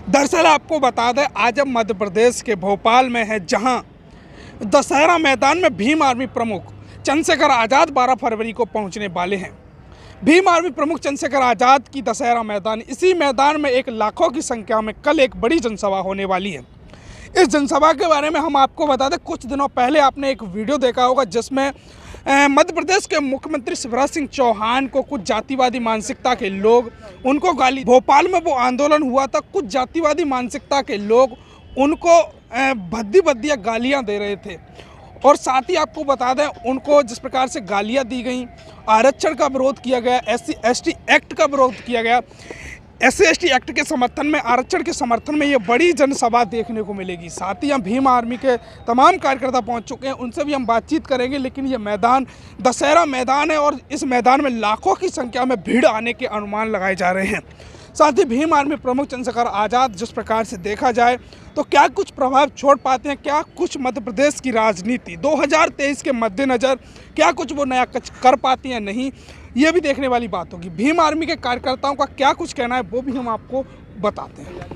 दरअसल आपको बता दें, आज हम मध्य प्रदेश के भोपाल में हैं, जहां दशहरा मैदान में भीम आर्मी प्रमुख चंद्रशेखर आज़ाद 12 फरवरी को पहुंचने वाले हैं। भीम आर्मी प्रमुख चंद्रशेखर आज़ाद की दशहरा मैदान, इसी मैदान में एक लाखों की संख्या में कल एक बड़ी जनसभा होने वाली है। इस जनसभा के बारे में हम आपको बता दें, कुछ दिनों पहले आपने एक वीडियो देखा होगा जिसमें मध्य प्रदेश के मुख्यमंत्री शिवराज सिंह चौहान को कुछ जातिवादी मानसिकता के लोग उनको गाली, भोपाल में वो आंदोलन हुआ था, कुछ जातिवादी मानसिकता के लोग उनको भद्दी भद्दिया गालियां दे रहे थे। और साथ ही आपको बता दें, उनको जिस प्रकार से गालियां दी गई, आरक्षण का विरोध किया गया, SC/ST एक्ट का विरोध किया गया, SC/ST एक्ट के समर्थन में, आरक्षण के समर्थन में ये बड़ी जनसभा देखने को मिलेगी। साथ ही हम भीम आर्मी के तमाम कार्यकर्ता पहुंच चुके हैं, उनसे भी हम बातचीत करेंगे। लेकिन ये मैदान दशहरा मैदान है और इस मैदान में लाखों की संख्या में भीड़ आने के अनुमान लगाए जा रहे हैं। साथ ही भीम आर्मी प्रमुख चंद्रशेखर आज़ाद जिस प्रकार से देखा जाए तो क्या कुछ प्रभाव छोड़ पाते हैं, क्या कुछ मध्य प्रदेश की राजनीति 2023 के मद्देनज़र क्या कुछ वो नया कुछ कर पाती हैं, नहीं, ये भी देखने वाली बात होगी। भीम आर्मी के कार्यकर्ताओं का क्या कुछ कहना है वो भी हम आपको बताते हैं।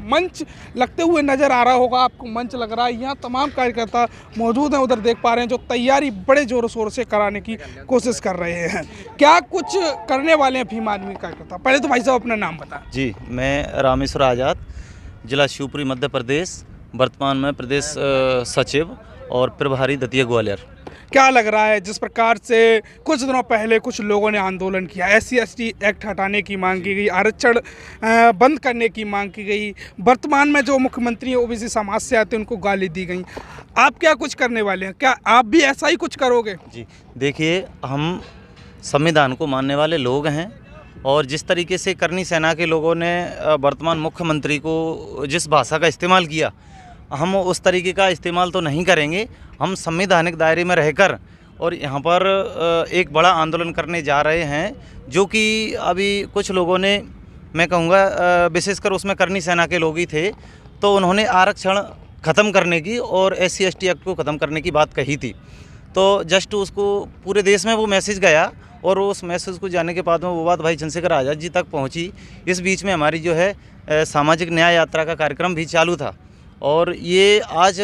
मंच लगते हुए नज़र आ रहा होगा आपको, मंच लग रहा है, यहाँ तमाम कार्यकर्ता मौजूद हैं, उधर देख पा रहे हैं, जो तैयारी बड़े ज़ोर शोर से कराने की कोशिश कर रहे हैं। क्या कुछ करने वाले हैं भीम आर्मी कार्यकर्ता? पहले तो भाई साहब अपना नाम बताएं। जी, मैं रामेश्वर आज़ाद, जिला शिवपुरी मध्य प्रदेश, वर्तमान में प्रदेश सचिव और प्रभारी दतिया ग्वालियर। क्या लग रहा है, जिस प्रकार से कुछ दिनों पहले कुछ लोगों ने आंदोलन किया, SC/ST एक्ट हटाने की मांग की गई, आरक्षण बंद करने की मांग की गई, वर्तमान में जो मुख्यमंत्री OBC समाज से आते हैं उनको गाली दी गई, आप क्या कुछ करने वाले हैं? क्या आप भी ऐसा ही कुछ करोगे? जी देखिए, हम संविधान को मानने वाले लोग हैं और जिस तरीके से करनी सेना के लोगों ने वर्तमान मुख्यमंत्री को जिस भाषा का इस्तेमाल किया, हम उस तरीके का इस्तेमाल तो नहीं करेंगे। हम संवैधानिक दायरे में रहकर और यहाँ पर एक बड़ा आंदोलन करने जा रहे हैं, जो कि अभी कुछ लोगों ने, मैं कहूँगा विशेषकर उसमें करनी सेना के लोग ही थे, तो उन्होंने आरक्षण ख़त्म करने की और SC/ST एक्ट को ख़त्म करने की बात कही थी। तो जस्ट उसको पूरे देश में वो मैसेज गया और उस मैसेज को जाने के बाद में वो बात भाई चंद्रशेखर आज़ाद जी तक पहुँची। इस बीच में हमारी जो है सामाजिक न्याय यात्रा का कार्यक्रम भी चालू था और ये आज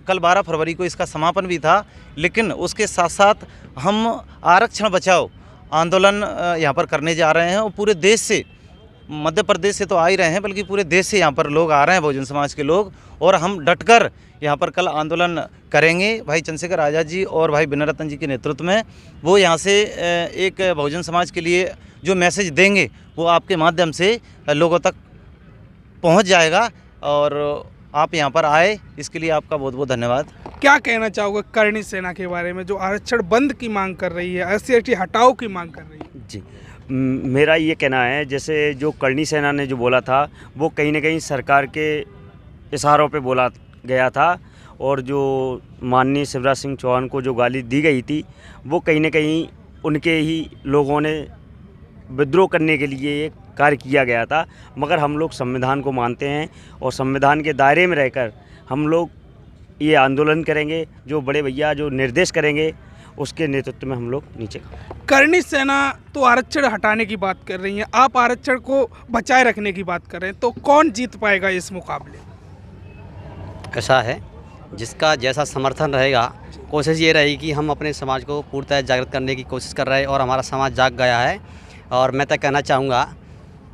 कल 12 फरवरी को इसका समापन भी था। लेकिन उसके साथ साथ हम आरक्षण बचाओ आंदोलन यहाँ पर करने जा रहे हैं और पूरे देश से, मध्य प्रदेश से तो आ ही रहे हैं, बल्कि पूरे देश से यहाँ पर लोग आ रहे हैं, बहुजन समाज के लोग, और हम डटकर यहाँ पर कल आंदोलन करेंगे। भाई चंद्रशेखर आज़ाद जी और भाई विनय जी के नेतृत्व में वो यहाँ से एक बहुजन समाज के लिए जो मैसेज देंगे वो आपके माध्यम से लोगों तक पहुँच जाएगा और आप यहाँ पर आए, इसके लिए आपका बहुत बहुत धन्यवाद। क्या कहना चाहोगे करनी सेना के बारे में, जो आरक्षण बंद की मांग कर रही है, SC/ST हटाओ की मांग कर रही है? जी, मेरा ये कहना है, जैसे जो करनी सेना ने जो बोला था वो कहीं ना कहीं सरकार के इशारों पे बोला गया था, और जो माननीय शिवराज सिंह चौहान को जो गाली दी गई थी वो कहीं ना कहीं उनके ही लोगों ने विद्रोह करने के लिए एक कार्य किया गया था। मगर हम लोग संविधान को मानते हैं और संविधान के दायरे में रहकर हम लोग ये आंदोलन करेंगे। जो बड़े भैया जो निर्देश करेंगे उसके नेतृत्व में हम लोग नीचे। करनी सेना तो आरक्षण हटाने की बात कर रही है, आप आरक्षण को बचाए रखने की बात कर रहे हैं, तो कौन जीत पाएगा इस मुकाबले? ऐसा है, जिसका जैसा समर्थन रहेगा, कोशिश ये रहेगी कि हम अपने समाज को पूर्णतः जागृत करने की कोशिश कर रहे हैं और हमारा समाज जाग गया है। और मैं तो कहना चाहूँगा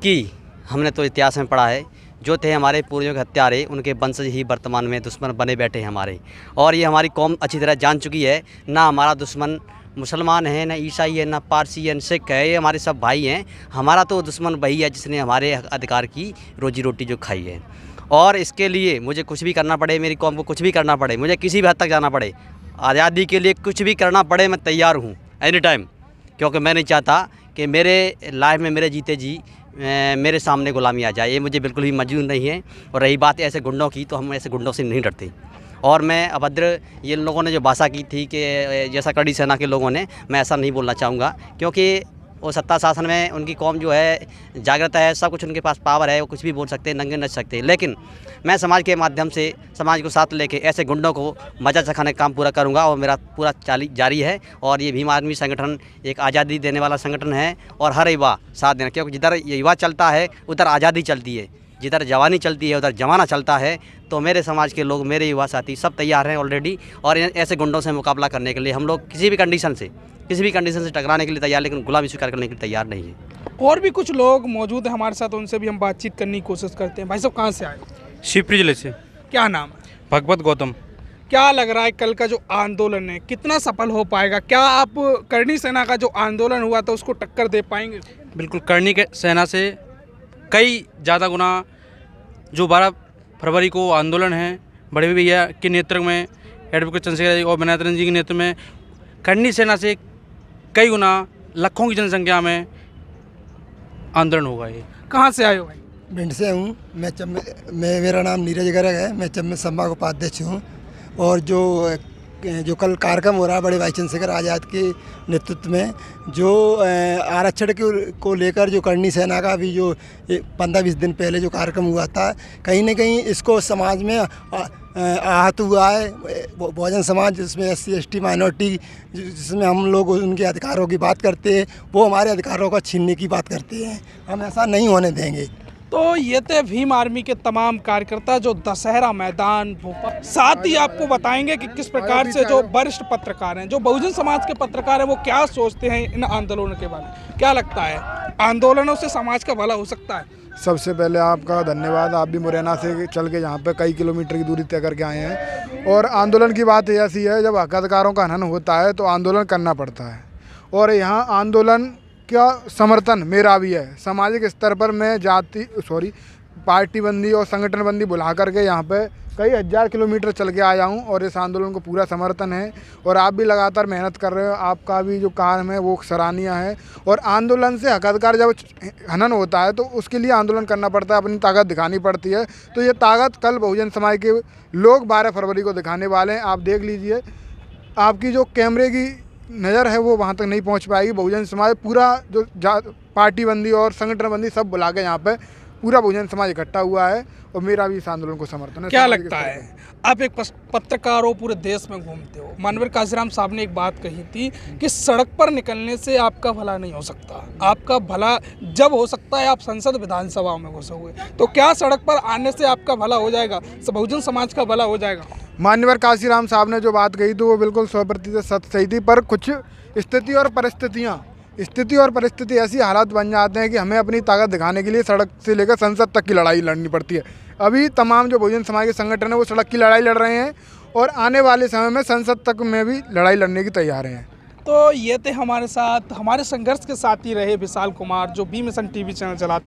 कि हमने तो इतिहास में पढ़ा है, जो थे हमारे पूर्वजों के हत्यारे, उनके वंशज ही वर्तमान में दुश्मन बने बैठे हैं हमारे। और ये हमारी कौम अच्छी तरह जान चुकी है, ना हमारा दुश्मन मुसलमान है, ना ईसाई है, ना पारसी है, ना सिख है, ये हमारे सब भाई हैं। हमारा तो दुश्मन वही है जिसने हमारे अधिकार की रोजी रोटी जो खाई है। और इसके लिए मुझे कुछ भी करना पड़े, मेरी कौम को कुछ भी करना पड़े, मुझे किसी भी हद तक जाना पड़े, आज़ादी के लिए कुछ भी करना पड़े, मैं तैयार हूँ एनी टाइम। क्योंकि मैं नहीं चाहता कि मेरे लाइफ में मेरे जीते जी मेरे सामने गुलामी आ जाए, ये मुझे बिल्कुल भी मंजूर नहीं है। और रही बात ऐसे गुंडों की, तो हम ऐसे गुंडों से नहीं डरते। और मैं अभद्र ये लोगों ने जो भाषा की थी कि जैसा करनी सेना के लोगों ने, मैं ऐसा नहीं बोलना चाहूँगा, क्योंकि वो सत्ता शासन में उनकी कौम जो है जागृत है, सब कुछ उनके पास पावर है, वो कुछ भी बोल सकते हैं, नंगे नच सकते हैं। लेकिन मैं समाज के माध्यम से समाज को साथ लेके ऐसे गुंडों को मजा चखाने का काम पूरा करूंगा और मेरा पूरा जारी है। और ये भीम आर्मी संगठन एक आज़ादी देने वाला संगठन है और हर युवा साथ देना, क्योंकि जिधर ये युवा चलता है उधर आज़ादी चलती है। जिधर जवानी चलती है उधर जमाना चलता है। तो मेरे समाज के लोग, मेरे युवा साथी सब तैयार हैं ऑलरेडी, और ऐसे गुंडों से मुकाबला करने के लिए हम लोग किसी भी कंडीशन से टकराने के लिए तैयार, लेकिन गुलामी स्वीकार करने के लिए तैयार नहीं है। और भी कुछ लोग मौजूद हैं हमारे साथ, उनसे भी हम बातचीत करने की कोशिश करते हैं। भाई साहब कहाँ से आए हो? शिवपुरी जिले से। क्या नाम है? भगवत गौतम। क्या लग रहा है कल का जो आंदोलन है कितना सफल हो पाएगा? क्या आप करणी सेना का जो आंदोलन हुआ था उसको टक्कर दे पाएंगे? बिल्कुल, करणी के सेना से कई ज़्यादा गुना जो 12 फरवरी को आंदोलन है बड़े भैया के नेतृत्व में, एडवोकेट चंद्रशेखर और विनायक जी के नेतृत्व में, करणी सेना से कई गुना लाखों की जनसंख्या में आंदोलन होगा। ये कहाँ से आए हो भाई? भिंड से हूँ मैं मेरा नाम नीरज गर्ग है। मैं चम्मे संभाग उपाध्यक्ष हूँ। और जो कल कार्यक्रम हो रहा है बड़े भाई चंद्रशेखर आज़ाद के नेतृत्व में, जो आरक्षण को लेकर जो करणी सेना का भी जो 15-20 दिन पहले जो कार्यक्रम हुआ था, कहीं न कहीं इसको समाज में आहत हुआ है। बहुजन समाज जिसमें SC ST माइनॉरिटी, जिसमें हम लोग उनके अधिकारों की बात करते हैं, वो हमारे अधिकारों को छीनने की बात करते हैं। हम ऐसा नहीं होने देंगे। तो ये थे भीम आर्मी के तमाम कार्यकर्ता जो दशहरा मैदान भोपाल, साथ ही आपको बताएंगे कि किस प्रकार से जो वरिष्ठ पत्रकार हैं, जो बहुजन समाज के पत्रकार हैं, वो क्या सोचते हैं इन आंदोलनों के बारे में। क्या लगता है आंदोलनों से समाज का भला हो सकता है? सबसे पहले आपका धन्यवाद। आप भी मुरैना से चल के यहाँ पे कई किलोमीटर की दूरी तय करके आए हैं। और आंदोलन की बात ऐसी है, जब हक अधिकारों का हनन होता है तो आंदोलन करना पड़ता है। और यहाँ आंदोलन क्या समर्थन मेरा भी है। सामाजिक स्तर पर मैं पार्टी बंदी और संगठन बंदी बुला करके यहाँ पे कई हज़ार किलोमीटर चल के आया हूँ और इस आंदोलन को पूरा समर्थन है। और आप भी लगातार मेहनत कर रहे हो, आपका भी जो काम है वो सराहनीय है। और आंदोलन से हक अधिकार जब हनन होता है तो उसके लिए आंदोलन करना पड़ता है, अपनी ताकत दिखानी पड़ती है। तो ये ताकत कल बहुजन समाज के लोग 12 फरवरी को दिखाने वाले हैं। आप देख लीजिए, आपकी जो कैमरे की नज़र है वो वहाँ तक नहीं पहुँच पाएगी। बहुजन समाज पूरा जो पार्टी बंदी और संगठन बंदी सब बुला के यहाँ पे पूरा बहुजन समाज इकट्ठा हुआ है और मेरा भी इस आंदोलन को समर्थन है। क्या लगता है, आप एक पत्रकार हो, पूरे देश में घूमते हो, मानवीय काशीराम साहब ने एक बात कही थी कि सड़क पर निकलने से आपका भला नहीं हो सकता। आपका भला जब हो सकता है आप संसद विधानसभा में घुसे हुए, तो क्या सड़क पर आने से आपका भला हो जाएगा, बहुजन समाज का भला हो जाएगा? मान्यवर काशीराम साहब ने जो बात कही तो वो बिल्कुल 100% सही थी। पर कुछ स्थिति और परिस्थिति ऐसी हालात बन जाते हैं कि हमें अपनी ताकत दिखाने के लिए सड़क से लेकर संसद तक की लड़ाई लड़नी पड़ती है। अभी तमाम जो बहुजन समाज के संगठन है वो सड़क की लड़ाई लड़ रहे हैं और आने वाले समय में संसद तक में भी लड़ाई लड़ने की तैयार हैं। तो ये थे हमारे साथ, हमारे संघर्ष के साथी रहे विशाल कुमार, जो बी मिशन TV चैनल चलाते